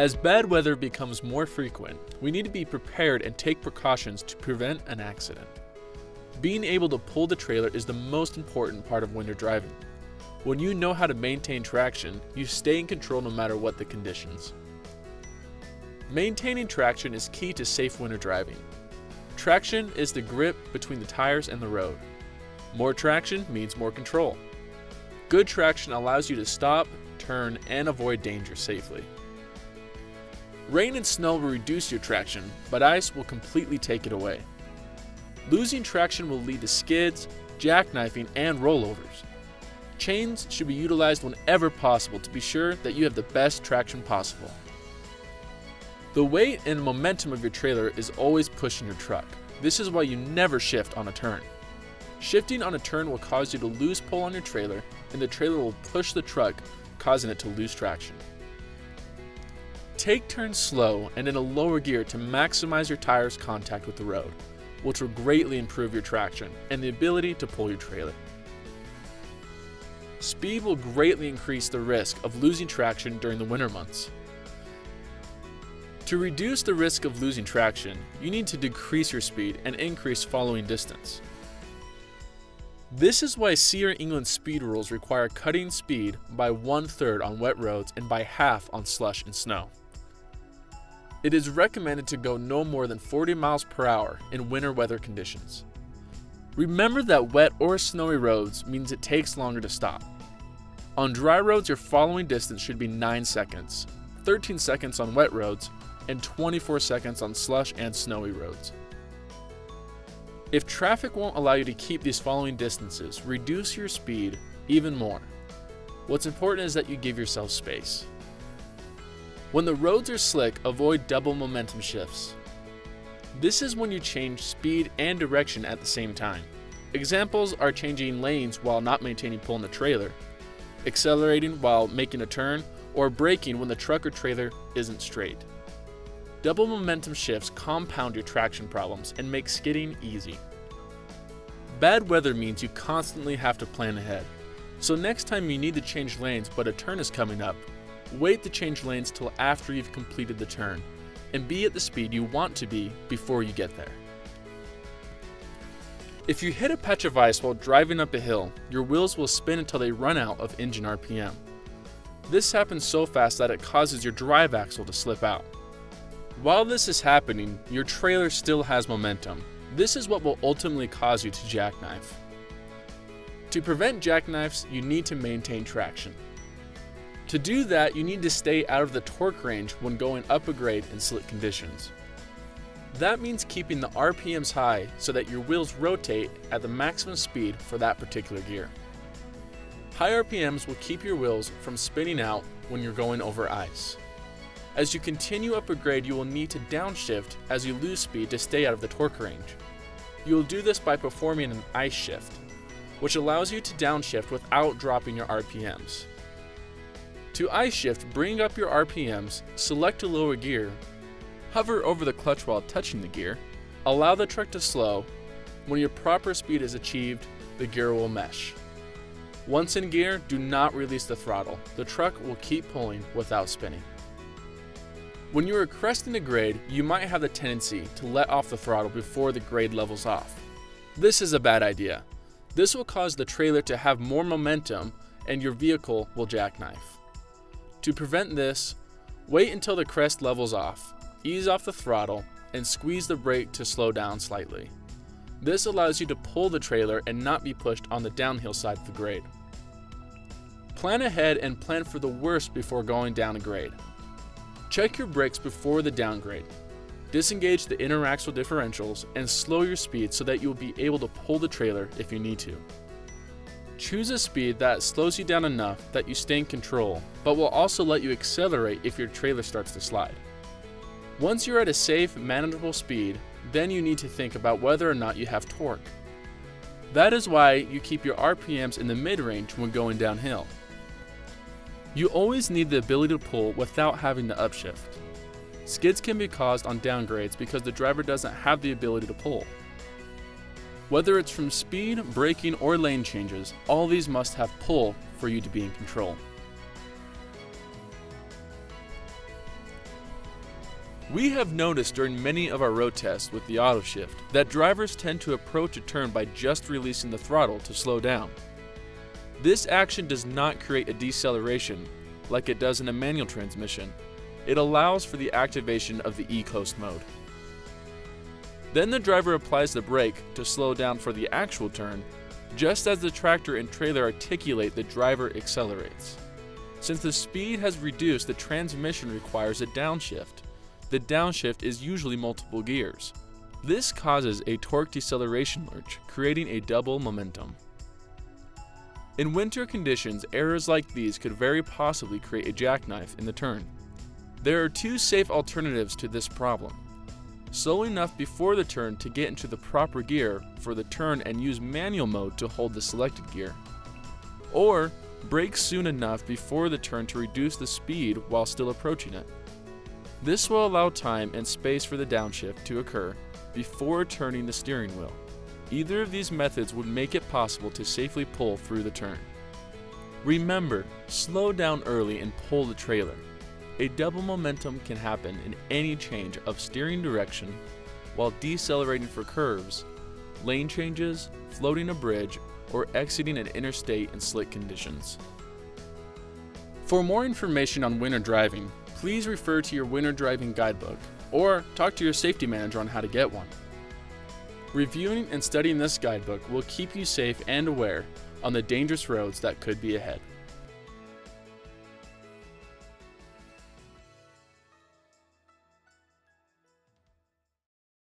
As bad weather becomes more frequent, we need to be prepared and take precautions to prevent an accident. Being able to pull the trailer is the most important part of winter driving. When you know how to maintain traction, you stay in control no matter what the conditions. Maintaining traction is key to safe winter driving. Traction is the grip between the tires and the road. More traction means more control. Good traction allows you to stop, turn, and avoid danger safely. Rain and snow will reduce your traction, but ice will completely take it away. Losing traction will lead to skids, jackknifing, and rollovers. Chains should be utilized whenever possible to be sure that you have the best traction possible. The weight and momentum of your trailer is always pushing your truck. This is why you never shift on a turn. Shifting on a turn will cause you to lose pull on your trailer, and the trailer will push the truck, causing it to lose traction. Take turns slow and in a lower gear to maximize your tire's contact with the road, which will greatly improve your traction and the ability to pull your trailer. Speed will greatly increase the risk of losing traction during the winter months. To reduce the risk of losing traction, you need to decrease your speed and increase following distance. This is why Sierra England speed rules require cutting speed by 1/3 on wet roads and by half on slush and snow. It is recommended to go no more than 40 miles per hour in winter weather conditions. Remember that wet or snowy roads means it takes longer to stop. On dry roads, your following distance should be 9 seconds, 13 seconds on wet roads, and 24 seconds on slush and snowy roads. If traffic won't allow you to keep these following distances, reduce your speed even more. What's important is that you give yourself space. When the roads are slick, avoid double momentum shifts. This is when you change speed and direction at the same time. Examples are changing lanes while not maintaining pull in the trailer, accelerating while making a turn, or braking when the truck or trailer isn't straight. Double momentum shifts compound your traction problems and make skidding easy. Bad weather means you constantly have to plan ahead. So next time you need to change lanes but a turn is coming up, wait to change lanes till after you've completed the turn, and be at the speed you want to be before you get there. If you hit a patch of ice while driving up a hill, your wheels will spin until they run out of engine RPM. This happens so fast that it causes your drive axle to slip out. While this is happening, your trailer still has momentum. This is what will ultimately cause you to jackknife. To prevent jackknifes, you need to maintain traction. To do that, you need to stay out of the torque range when going up a grade in slick conditions. That means keeping the RPMs high so that your wheels rotate at the maximum speed for that particular gear. High RPMs will keep your wheels from spinning out when you're going over ice. As you continue up a grade, you will need to downshift as you lose speed to stay out of the torque range. You will do this by performing an ice shift, which allows you to downshift without dropping your RPMs. To ice shift, bring up your RPMs, select a lower gear, hover over the clutch while touching the gear, allow the truck to slow. When your proper speed is achieved, the gear will mesh. Once in gear, do not release the throttle. The truck will keep pulling without spinning. When you are cresting a grade, you might have the tendency to let off the throttle before the grade levels off. This is a bad idea. This will cause the trailer to have more momentum and your vehicle will jackknife. To prevent this, wait until the crest levels off, ease off the throttle, and squeeze the brake to slow down slightly. This allows you to pull the trailer and not be pushed on the downhill side of the grade. Plan ahead and plan for the worst before going down a grade. Check your brakes before the downgrade. Disengage the inner axle differentials and slow your speed so that you will be able to pull the trailer if you need to. Choose a speed that slows you down enough that you stay in control, but will also let you accelerate if your trailer starts to slide. Once you're at a safe, manageable speed, then you need to think about whether or not you have torque. That is why you keep your RPMs in the mid-range when going downhill. You always need the ability to pull without having to upshift. Skids can be caused on downgrades because the driver doesn't have the ability to pull. Whether it's from speed, braking, or lane changes, all these must have pull for you to be in control. We have noticed during many of our road tests with the auto shift that drivers tend to approach a turn by just releasing the throttle to slow down. This action does not create a deceleration like it does in a manual transmission. It allows for the activation of the e-coast mode. Then the driver applies the brake to slow down for the actual turn, just as the tractor and trailer articulate the driver accelerates. Since the speed has reduced, the transmission requires a downshift. The downshift is usually multiple gears. This causes a torque deceleration lurch, creating a double momentum. In winter conditions, errors like these could very possibly create a jackknife in the turn. There are two safe alternatives to this problem. Slow enough before the turn to get into the proper gear for the turn and use manual mode to hold the selected gear. Or brake soon enough before the turn to reduce the speed while still approaching it. This will allow time and space for the downshift to occur before turning the steering wheel. Either of these methods would make it possible to safely pull through the turn. Remember, slow down early and pull the trailer. A double momentum can happen in any change of steering direction while decelerating for curves, lane changes, floating a bridge, or exiting an interstate in slick conditions. For more information on winter driving, please refer to your winter driving guidebook or talk to your safety manager on how to get one. Reviewing and studying this guidebook will keep you safe and aware on the dangerous roads that could be ahead.